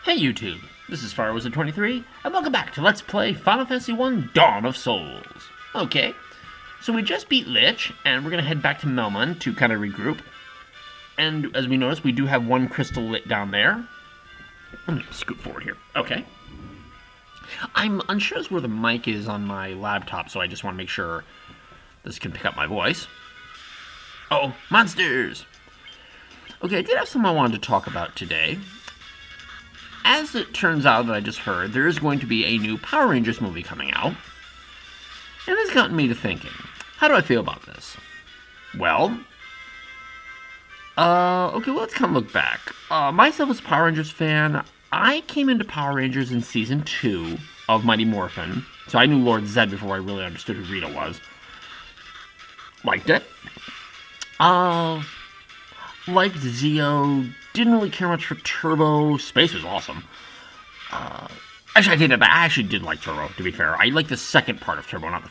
Hey YouTube, this is Firewizard23, and welcome back to Let's Play Final Fantasy I Dawn of Souls. Okay, so we just beat Lich, and we're going to head back to Melmund to kind of regroup. And as we noticed, we do have one crystal lit down there. Let me scoot forward here. Okay. I'm unsure as where the mic is on my laptop, so I just want to make sure this can pick up my voice. Oh, monsters! Okay, I did have something I wanted to talk about today. As it turns out that I just heard, there is going to be a new Power Rangers movie coming out. And it's gotten me to thinking, how do I feel about this? Well, okay, well, let's kind of look back. Myself as a Power Rangers fan, I came into Power Rangers in Season 2 of Mighty Morphin. So I knew Lord Zed before I really understood who Rita was. Liked it. Liked Zeo. Didn't really care much for Turbo. Space was awesome. Actually, I actually did like Turbo, to be fair. I liked the second part of Turbo, not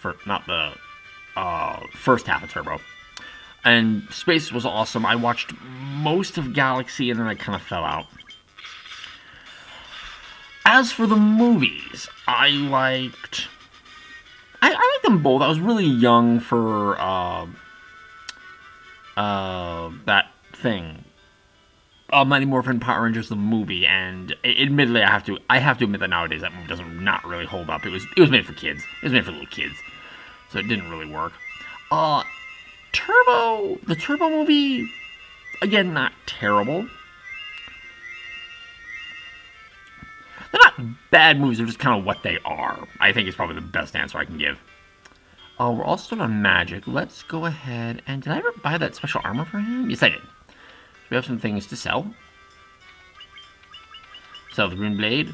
the first half of Turbo. And Space was awesome. I watched most of Galaxy, and then I kind of fell out. As for the movies, I liked them both. I was really young for that thing. Mighty Morphin Power Rangers the movie, and admittedly, I have to admit that nowadays that movie doesn't not really hold up. It was made for kids. It was made for little kids, so it didn't really work. The Turbo movie, again, not terrible. They're not bad movies. They're just kind of what they are. I think it's probably the best answer I can give. We're all still on magic. Let's go ahead and did I ever buy that special armor for him? Yes, I did. We have some things to sell. Sell the rune blade,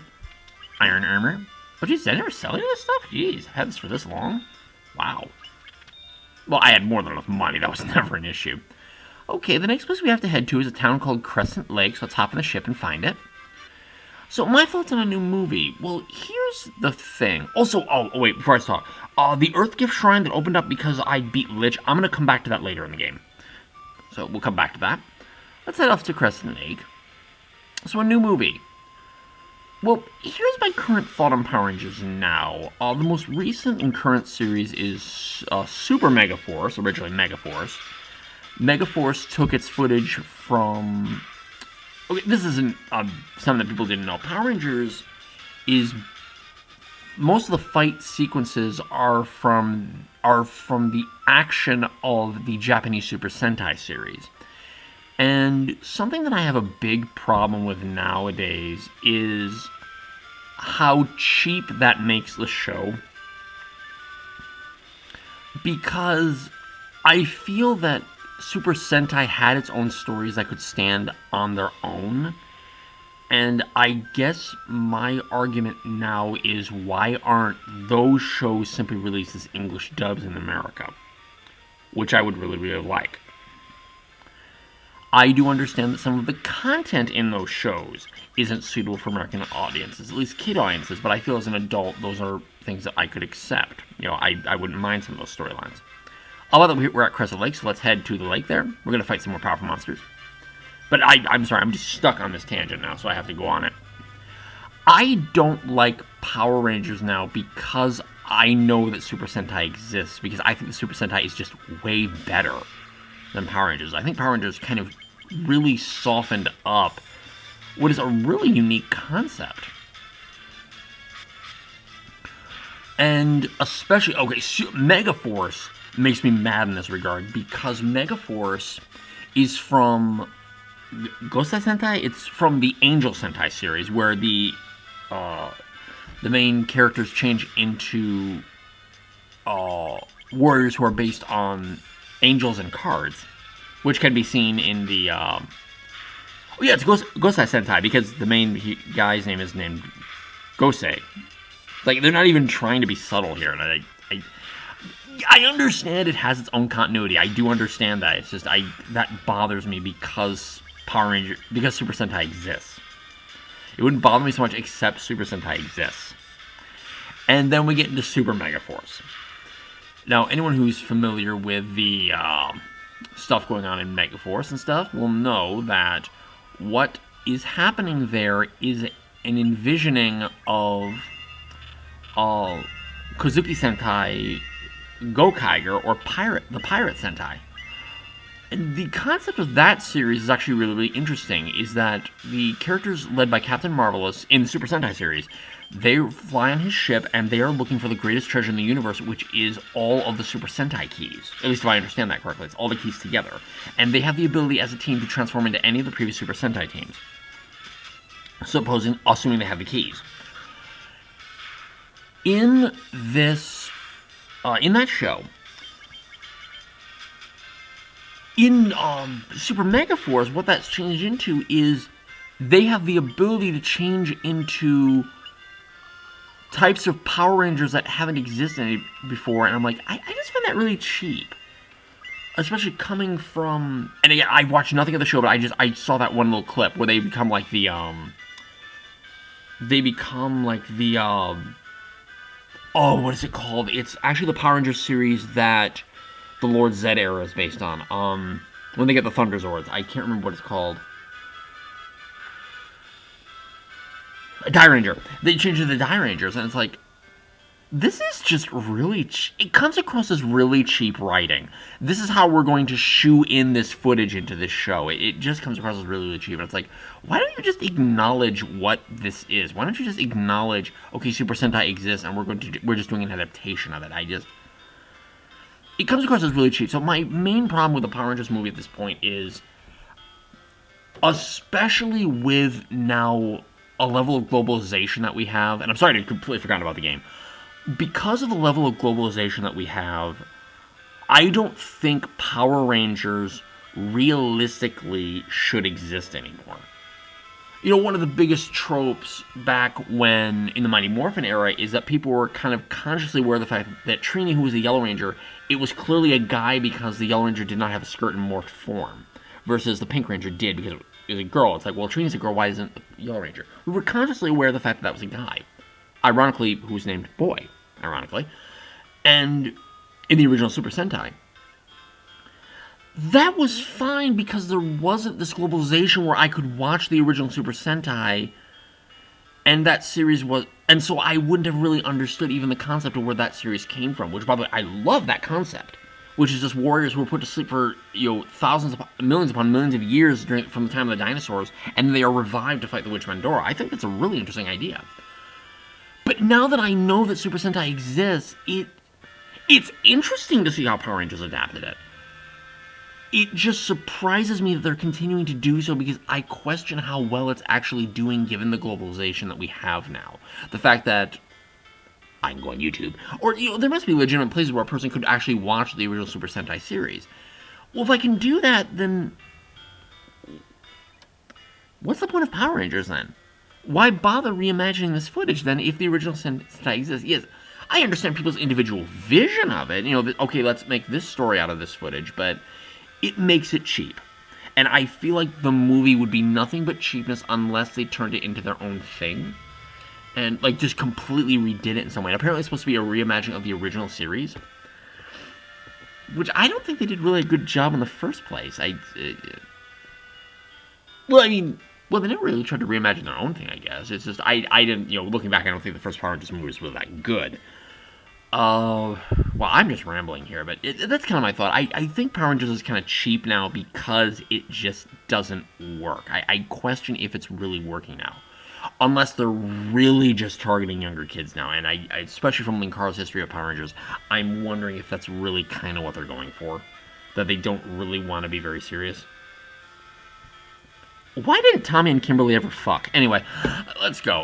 iron armor. Oh, geez, did I never sell any of this stuff? Jeez, I had this for this long. Wow. Well, I had more than enough money. That was never an issue. Okay, the next place we have to head to is a town called Crescent Lake, so let's hop on the ship and find it. So, my thoughts on a new movie. Well, here's the thing. Also, oh wait, before I start. The Earth Gift Shrine that opened up because I beat Lich, I'm going to come back to that later in the game. So, we'll come back to that. Let's head off to Crescent Lake. So, a new movie. Well, here's my current thought on Power Rangers now. The most recent and current series is Super Megaforce, originally Megaforce. Megaforce took its footage from... Okay, this isn't something that people didn't know. Power Rangers is... Most of the fight sequences are from the action of the Japanese Super Sentai series. And something that I have a big problem with nowadays is how cheap that makes the show. Because I feel that Super Sentai had its own stories that could stand on their own. And I guess my argument now is why aren't those shows simply released as English dubs in America? Which I would really, really like. I do understand that some of the content in those shows isn't suitable for American audiences, at least kid audiences, but I feel as an adult, those are things that I could accept. You know, I wouldn't mind some of those storylines. By the way, we're at Crescent Lake, so let's head to the lake there. We're going to fight some more powerful monsters. But I'm sorry, I'm just stuck on this tangent now, so I have to go on it. I don't like Power Rangers now because I know that Super Sentai exists, because I think the Super Sentai is just way better than Power Rangers. I think Power Rangers kind of really softened up what is a really unique concept. And especially, okay, Megaforce makes me mad in this regard, because Megaforce is from Gosei Sentai? It's from the Angel Sentai series, where the main characters change into warriors who are based on angels and cards, which can be seen in the oh yeah, it's Gosei Sentai, because the main guy's name is named Gosei. Like, they're not even trying to be subtle here, and I understand it has its own continuity. I do understand that. It's just that bothers me because Super Sentai exists. It wouldn't bother me so much except Super Sentai exists. And then we get into Super Megaforce. Now, anyone who's familiar with the stuff going on in Megaforce and stuff will know that what is happening there is an envisioning of Kozuki Sentai Gokaiger, or the Pirate Sentai. And the concept of that series is actually really, really interesting, is that the characters led by Captain Marvelous in the Super Sentai series, they fly on his ship and they are looking for the greatest treasure in the universe, which is all of the Super Sentai keys. At least if I understand that correctly, it's all the keys together. And they have the ability as a team to transform into any of the previous Super Sentai teams. Assuming they have the keys. In that show, in Super Mega Force, what that's changed into is they have the ability to change into types of Power Rangers that haven't existed before, and I'm like, I just find that really cheap. Especially coming from, and again, I watched nothing of the show, but I saw that one little clip where they become like the oh, what is it called? It's actually the Power Rangers series that the Lord Zed era is based on. When they get the Thunder Zords, I can't remember what it's called. A Die Ranger. They change it to the Die Rangers, and it's like, this is just really it comes across as really cheap writing. This is how we're going to shoe in this footage into this show. It just comes across as really, really cheap. And it's like, why don't you just acknowledge what this is? Why don't you just acknowledge, okay, Super Sentai exists, and we're just doing an adaptation of it. It comes across as really cheap. So my main problem with the Power Rangers movie at this point is, especially with now a level of globalization that we have, and I'm sorry to completely forgot about the game, because of the level of globalization that we have, I don't think Power Rangers realistically should exist anymore. You know, one of the biggest tropes back when, in the Mighty Morphin era, is that people were kind of consciously aware of the fact that Trini, who was the Yellow Ranger, it was clearly a guy because the Yellow Ranger did not have a skirt in morphed form, versus the Pink Ranger did because it was a girl. It's like, well, Trini's a girl, why isn't the Yellow Ranger? We were consciously aware of the fact that was a guy. Ironically, who was named Boy, ironically. And in the original Super Sentai, that was fine because there wasn't this globalization where I could watch the original Super Sentai, and that series was, and so I wouldn't have really understood even the concept of where that series came from, which, by the way, I love that concept, which is just warriors who were put to sleep for, millions upon millions of years from the time of the dinosaurs, and they are revived to fight the Witch Mandora. I think that's a really interesting idea. But now that I know that Super Sentai exists, it's interesting to see how Power Rangers adapted it. It just surprises me that they're continuing to do so, because I question how well it's actually doing given the globalization that we have now. The fact that I can go on YouTube, or there must be legitimate places where a person could actually watch the original Super Sentai series. Well, if I can do that, then what's the point of Power Rangers then? Why bother reimagining this footage then if the original Sentai exists? Yes, I understand people's individual vision of it. Okay, let's make this story out of this footage, but it makes it cheap. And I feel like the movie would be nothing but cheapness unless they turned it into their own thing. And, just completely redid it in some way. And apparently it's supposed to be a reimagining of the original series, which I don't think they did really a good job in the first place. They never really tried to reimagine their own thing, I guess. It's just, I didn't, looking back, I don't think the first Power Rangers movie was really that good. Well, I'm just rambling here, but that's kind of my thought. I think Power Rangers is kind of cheap now because it just doesn't work. I question if it's really working now. Unless they're really just targeting younger kids now. And I especially from Linkaro's history of Power Rangers, I'm wondering if that's really kind of what they're going for. That they don't really want to be very serious. Why didn't Tommy and Kimberly ever fuck? Anyway, let's go.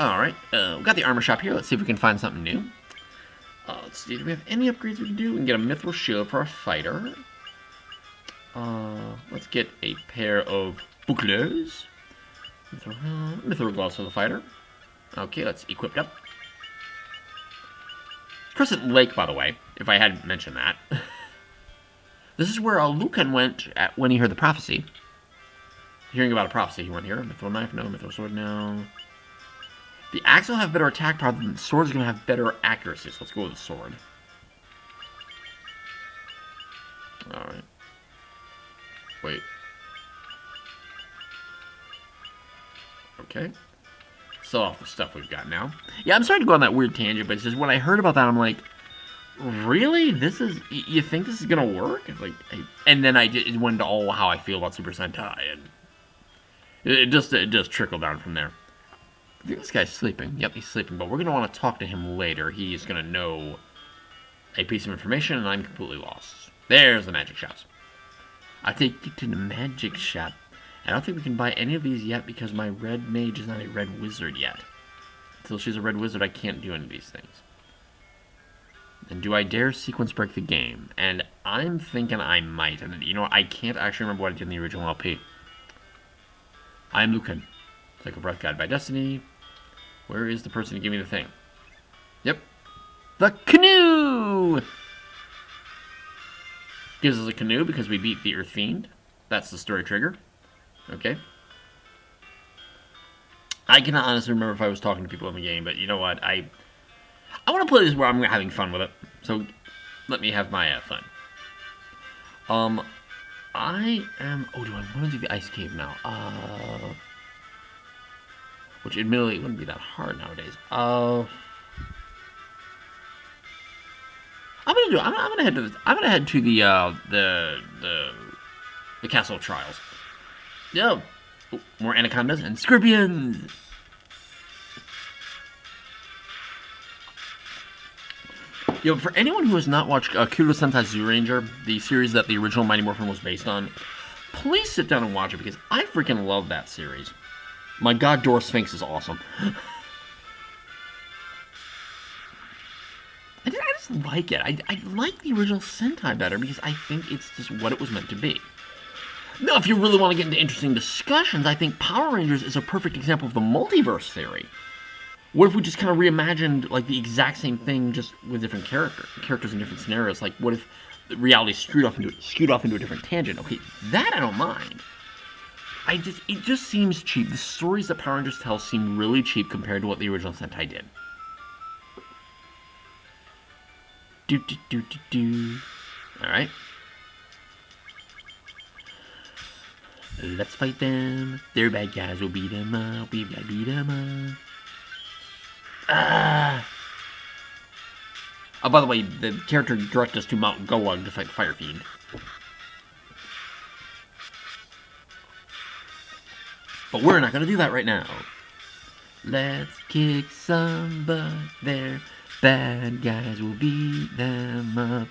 Alright, we've got the armor shop here. Let's see if we can find something new. Let's see, do we have any upgrades we can do? We can get a mithril shield for our fighter. Let's get a pair of boucleurs. Mithril gloves for the fighter. Okay, let's equip up. Crescent Lake, by the way, if I hadn't mentioned that. This is where Lucan went when he heard the prophecy. Hearing about a prophecy, he went here. Mithril knife, no. Mithril sword, no. The axe will have better attack power, than the sword is going to have better accuracy, so let's go with the sword. Alright. Wait. Okay. sell off the stuff we've got now. Yeah, I'm sorry to go on that weird tangent, but it's just when I heard about that, I'm like, really? This is... You think this is gonna work? Like, and then it went into all how I feel about Super Sentai, and it just trickled down from there. I think this guy's sleeping. Yep, he's sleeping, but we're gonna want to talk to him later. He's gonna know a piece of information, and I'm completely lost. There's the magic shops. I'll take you to the magic shop. I don't think we can buy any of these yet because my red mage is not a red wizard yet. Until she's a red wizard, I can't do any of these things. And do I dare sequence break the game? And I'm thinking I might. And you know what? I can't actually remember what I did in the original LP. I am Lucan. Like a breath guided by destiny. Where is the person to give me the thing? Yep. The canoe! Gives us a canoe because we beat the Earth Fiend. That's the story trigger. Okay. I cannot honestly remember if I was talking to people in the game, but you know what? I want to play this where I'm having fun with it. So let me have my fun. I am... Oh, do I want to do the ice cave now? Which admittedly wouldn't be that hard nowadays. I'm gonna head to the Castle of Trials. Yo, oh, more anacondas and scorpions. Yo, for anyone who has not watched Kuro Sentai Zyuranger, the series that the original Mighty Morphin was based on, please sit down and watch it because I freaking love that series. My god, Dora Sphinx is awesome. I just like it. I like the original Sentai better because I think it's just what it was meant to be. Now, if you really want to get into interesting discussions, I think Power Rangers is a perfect example of the multiverse theory. What if we just kind of reimagined like the exact same thing, just with different characters in different scenarios? Like, what if reality skewed off into a different tangent? Okay, that I don't mind. It just seems cheap. The stories that Power Rangers tell seem really cheap compared to what the original Sentai did. All right. Let's fight them. They're bad guys. We'll beat them up. We've got to beat them up. Ah! Oh, by the way, the character directed us to Mount Goag to fight the Fire Fiend. But we're not going to do that right now. Let's kick some butt there. Bad guys will beat them up.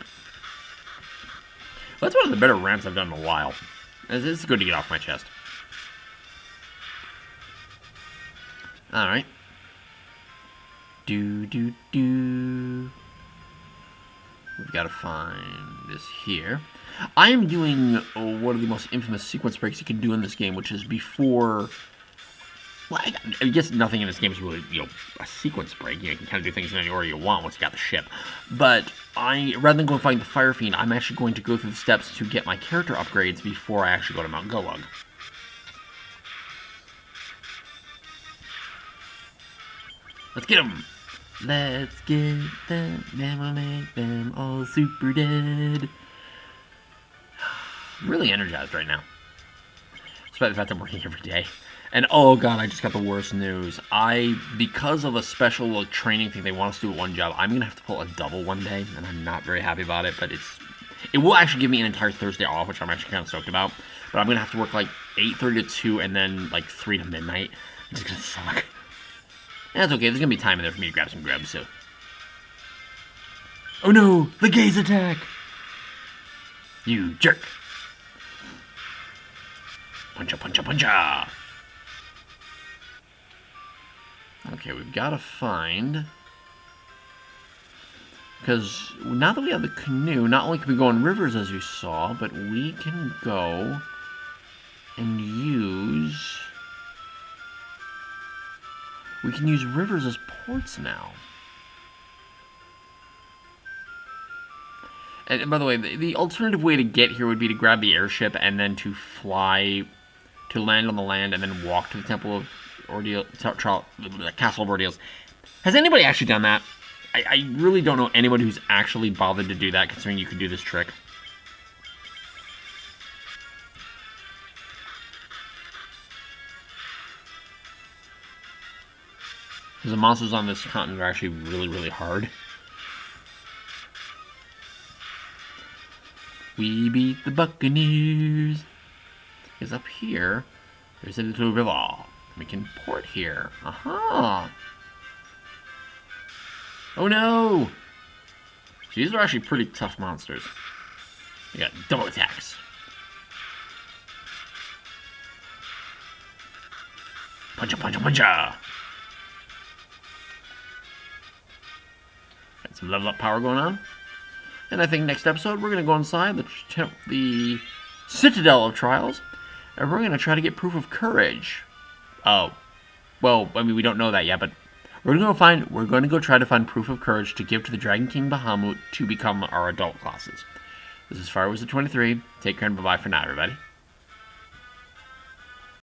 Well, that's one of the better rants I've done in a while. It's good to get off my chest. Alright. We've got to find this here. I am doing one of the most infamous sequence breaks you can do in this game, which is before... Well, I guess nothing in this game is really, a sequence break. You can kind of do things in any order you want once you got the ship. But rather than going fighting the Fire Fiend, I'm actually going to go through the steps to get my character upgrades before I actually go to Mount Goag. Let's get them! Let's get them, then we'll make them all super dead. I'm really energized right now. Despite the fact I'm working every day. And oh god, I just got the worst news. Because of a special training thing they want us to do at one job, I'm going to have to pull a double one day, and I'm not very happy about it, but it will actually give me an entire Thursday off, which I'm actually kind of stoked about. But I'm going to have to work like 8:30 to 2 and then like 3 to midnight. It's going to suck. And that's okay, there's going to be time in there for me to grab some grubs, so. Oh no, the gaze attack! You jerk! Puncha, puncha, puncha! Okay, we've got to find... Because now that we have the canoe, not only can we go on rivers as you saw, but we can go and use... We can use rivers as ports now. And by the way, the alternative way to get here would be to grab the airship and then to fly... to land on the land and then walk to the Temple of Ordeal, Castle of Ordeals. Has anybody actually done that? I really don't know anybody who's actually bothered to do that, considering you could do this trick. Because the monsters on this continent are actually really, really hard. We beat the Buccaneers. Because up here, there's a little river. We can port here. Aha! Oh no! These are actually pretty tough monsters. We got double attacks. Puncha, puncha, puncha! Got some level up power going on. And I think next episode we're going to go inside the Citadel of Trials, and we're going to try to get proof of courage. Oh, well, I mean, we don't know that yet, but we're going to go try to find proof of courage to give to the Dragon King Bahamut to become our adult classes. This is Firewizard23. Take care and bye-bye for now, everybody.